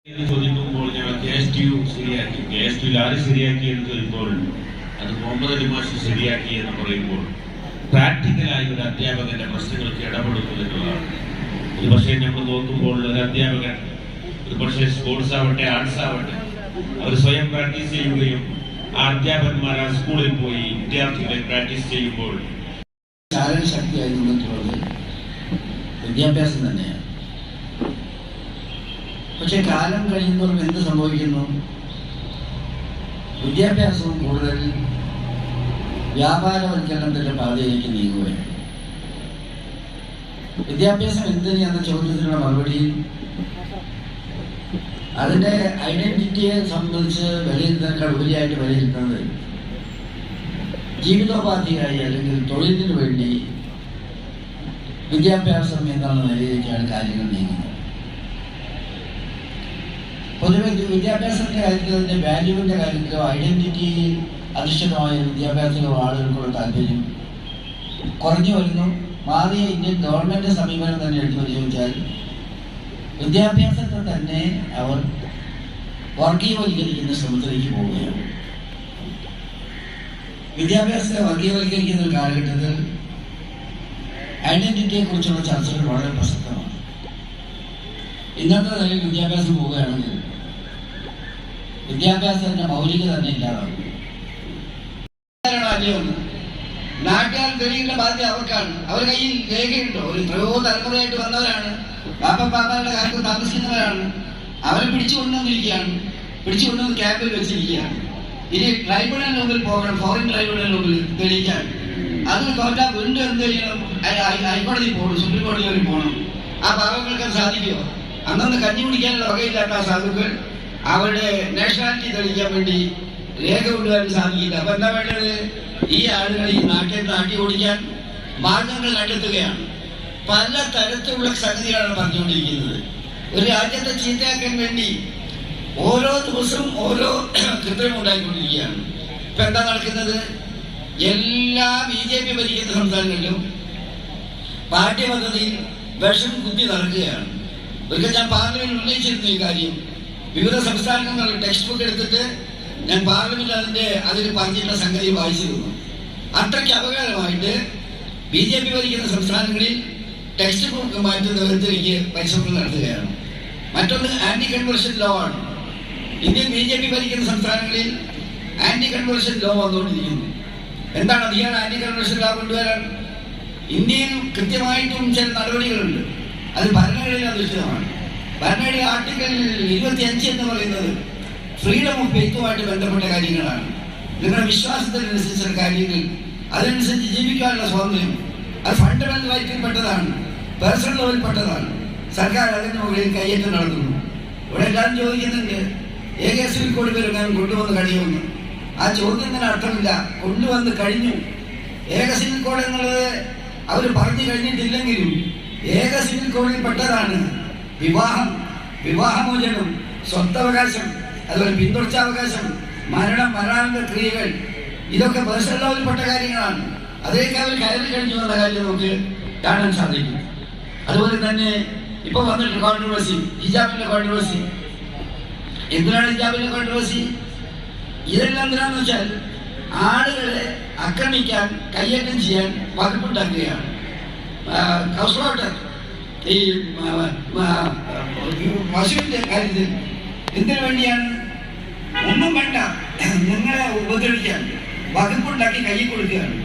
എന്ന് ചോദിക്കുമ്പോൾ ഞങ്ങൾ KSTU ശരിയാക്കി, KSTU ആര് ശരിയാക്കി എന്ന് ചോദിക്കുമ്പോൾ അത് മുഹമ്മദ് അലി മാഷ് ശരിയാക്കി എന്ന് പറയുമ്പോൾ പ്രാക്ടിക്കലായി ഒരു അധ്യാപകന്റെ പ്രശ്നങ്ങൾക്ക് ഇടപെടുന്നു എന്നുള്ളതാണ്. ഒരു പക്ഷേ നമ്മൾ നോക്കുമ്പോൾ ഒരു അധ്യാപകൻ ഒരു പക്ഷേ സ്പോർട്സ് ആവട്ടെ ആർട്സ് ആവട്ടെ അവർ സ്വയം പ്രാക്ടീസ് ചെയ്യുകയും ആ അധ്യാപകന്മാർ ആ സ്കൂളിൽ പോയി വിദ്യാർത്ഥികളെ പ്രാക്ടീസ് ചെയ്യുമ്പോൾ ശക്തിയായി നിന്നിട്ടുള്ളത് വിദ്യാഭ്യാസം തന്നെയാണ്. പക്ഷെ കാലം കഴിയുന്നവർക്ക് എന്ത് സംഭവിക്കുന്നു? വിദ്യാഭ്യാസവും കൂടുതൽ വ്യാപാരവൽക്കരണത്തിന്റെ പാതയിലേക്ക് നീങ്ങുകയാണ്. വിദ്യാഭ്യാസം എന്തിന് എന്ന ചോദ്യത്തിനുള്ള മറുപടി അതിന്റെ ഐഡന്റിറ്റിയെ സംബന്ധിച്ച് വിലയിരുത്തുന്നതിനേക്കാൾ ഉപരിയായിട്ട് വിലയിരുത്തുന്നത് ജീവിതോപാധിയായി അല്ലെങ്കിൽ തൊഴിലിന് വേണ്ടി വിദ്യാഭ്യാസം എന്നുള്ള നിലയിലേക്കാണ് കാര്യങ്ങൾ നീങ്ങുന്നത്. പൊതുവെ വിദ്യാഭ്യാസത്തിന്റെ കാര്യത്തിൽ അതിന്റെ വാല്യൂവിന്റെ കാര്യത്തിലോ ഐഡന്റിറ്റി അധിഷ്ഠിതമായ വിദ്യാഭ്യാസത്തിലോ ആളുകൾക്കുള്ള താല്പര്യം കുറഞ്ഞു വരുന്നു. മാറിയ ഇന്ത്യൻ ഗവൺമെന്റ് സമീപനം തന്നെ എടുത്തു പരിശോധിച്ചാൽ വിദ്യാഭ്യാസത്തെ തന്നെ അവർ വർഗീയവൽക്കരിക്കുന്ന ശ്രമത്തിലേക്ക് പോവുകയാണ്. വിദ്യാഭ്യാസത്തെ വർഗീയവൽക്കരിക്കുന്ന ഒരു കാലഘട്ടത്തിൽ ഐഡന്റിറ്റിയെ കുറിച്ചുള്ള ചർച്ചകൾ വളരെ പ്രസക്തമാണ്. ഇന്നത്തെ നിലയിൽ വിദ്യാഭ്യാസം പോവുകയാണെങ്കിൽ വിദ്യാഭ്യാസത്തിന്റെ മൗലികത തന്നെ ഇല്ലാതാവും. നാട്ടുകാർ തെളിയേണ്ട ബാധ്യത അവർക്കാണ്. അവരുടെ കയ്യിൽ രേഖയുണ്ടോ? ഒരു എത്രയോ തലമുറയായിട്ട് വന്നവരാണ്, പാപ്പാരുടെ കാലത്ത് താമസിക്കുന്നവരാണ്. അവരെ പിടിച്ചുകൊണ്ടുവന്നിരിക്കുകയാണ്, പിടിച്ചുകൊണ്ടുവന്ന് ക്യാമ്പിൽ വെച്ചിരിക്കുകയാണ്. ഇനി ട്രൈബ്യൂണലിന് മുമ്പിൽ പോകണം, ഫോറിൻ ട്രൈബ്യൂണലിന് മുമ്പിൽ തെളിയിക്കാൻ. അത് തോറ്റാൽ വീണ്ടും എന്ത് ചെയ്യണം? ഹൈക്കോടതി പോകണം, സുപ്രീം കോടതി വരെ പോകണം. ആ പാവങ്ങൾക്ക് അത് സാധിക്കുമോ? അന്നൊന്ന് കഞ്ഞി കുടിക്കാനുള്ള വകയില്ലാത്ത ആ സാധുക്കൾ അവരുടെ നാഷണാലിറ്റി തെളിയിക്കാൻ വേണ്ടി രേഖ കൊണ്ടുവരാൻ സാധിക്കില്ല. അപ്പൊ എന്താ വേണ്ടത്? ഈ ആളുകൾ ഈ നാട്ടി ഓടിക്കാൻ മാർഗങ്ങൾ കണ്ടെത്തുകയാണ്. പല തരത്തിലുള്ള സംഗതികളാണ് പറഞ്ഞുകൊണ്ടിരിക്കുന്നത്. ഒരു രാജ്യത്തെ ചീത്തയാക്കാൻ വേണ്ടി ഓരോ ദിവസവും ഓരോ കൃത്രിമം ഉണ്ടായിക്കൊണ്ടിരിക്കുകയാണ്. ഇപ്പൊ എന്താ നടക്കുന്നത്? എല്ലാ BJP ഭരിക്കുന്ന സംസ്ഥാനങ്ങളിലും പാഠ്യപദ്ധതിയിൽ വിഷം കുത്തി നടക്കുകയാണ്. ഒരിക്കൽ ഞാൻ പാർലമെന്റിൽ ഉന്നയിച്ചിരുന്നു ഈ കാര്യം. വിവിധ സംസ്ഥാനങ്ങളിൽ ടെക്സ്റ്റ് ബുക്ക് എടുത്തിട്ട് ഞാൻ പാർലമെന്റിൽ അതിൽ പറഞ്ഞിട്ടുള്ള സംഗതി വായിച്ചിരുന്നു. അത്രയ്ക്ക് അപകടമായിട്ട് BJP ഭരിക്കുന്ന സംസ്ഥാനങ്ങളിൽ ടെക്സ്റ്റ് ബുക്ക് മാറ്റുന്ന വിധത്തിലേക്ക് പരിശ്രമങ്ങൾ നടത്തുകയാണ്. മറ്റൊന്ന് ആന്റി കൺവേർഷൻ ലോ ആണ്. ഇന്ത്യൻ BJP ഭരിക്കുന്ന സംസ്ഥാനങ്ങളിൽ ആന്റി കൺവേർഷൻ ലോ വന്നുകൊണ്ടിരിക്കുന്നു. എന്താണ് അധികം ആന്റി കൺവേർഷൻ ലോ കൊണ്ടുവരാൻ? ഇന്ത്യയിൽ കൃത്യമായിട്ടും ചില നടപടികളുണ്ട്. അത് ഭരണഘടന അധിഷ്ഠിതമാണ്. ഭരണഘടന ആർട്ടിക്കിൾ 25 എന്ന് പറയുന്നത് ഫ്രീഡം ഓഫ് ഫെയ്ത്തുമായിട്ട് ബന്ധപ്പെട്ട കാര്യങ്ങളാണ്. നിങ്ങളുടെ വിശ്വാസത്തിനനുസരിച്ചുള്ള കാര്യങ്ങൾ, അതനുസരിച്ച് ജീവിക്കാനുള്ള സ്വാതന്ത്ര്യം, അത് ഫണ്ടമെന്റൽ റൈറ്റിൽ പെട്ടതാണ്, പേഴ്സണൽ ലോയിൽ പെട്ടതാണ്. സർക്കാർ അതിന് മുകളിൽ കയ്യേറ്റം നടത്തുന്നു. ഇവിടെ എല്ലാവരും ചോദിക്കുന്നുണ്ട്, ഏക സിവിൽ കോഡ് പേരെങ്ങാനും കൊണ്ടുവന്ന് കഴിയുമെന്ന്. ആ ചോദ്യത്തിന് അർത്ഥമില്ല. കൊണ്ടുവന്ന് കഴിഞ്ഞു. ഏക സിവിൽ കോഡ് എന്നുള്ളത് അവർ പറഞ്ഞു കഴിഞ്ഞിട്ടില്ലെങ്കിലും ഏക സിവിൽ കോഡിൽ പെട്ടതാണ് വിവാഹം, വിവാഹമോചനം, സ്വത്തവകാശം, അതുപോലെ പിന്തുടർച്ചാവകാശം, മരണം, മരണാനന്തര ക്രിയകൾ. ഇതൊക്കെ പേഴ്സണൽ ലോയിൽപ്പെട്ട കാര്യങ്ങളാണ്. അതിലേക്ക് അവർ കയറി കഴിഞ്ഞു എന്ന കാര്യം നമുക്ക് കാണാൻ സാധിക്കും. അതുപോലെ തന്നെ ഇപ്പൊ വന്നിട്ട് കോൺട്രവേഴ്സി, ഹിജാബിന്റെ കോൺട്രവേഴ്സി. എന്തിനാണ് ഹിജാബിന്റെ കോൺട്രവേഴ്സി? ഇതെല്ലാം എന്തിനാന്ന് വെച്ചാൽ ആളുകളെ ആക്രമിക്കാൻ, കയ്യേറ്റം ചെയ്യാൻ വകുപ്പുണ്ടാക്കുകയാണ്. കൗസലോട്ട് ഈ പശുവിന്റെ കാര്യത്തിൽ എന്തിനു വേണ്ടിയാണ്? ഒന്നും വേണ്ട, നിങ്ങളെ ഉപദ്രവിക്കാൻ വകുപ്പുണ്ടാക്കി കൈ കൊടുക്കുകയാണ്.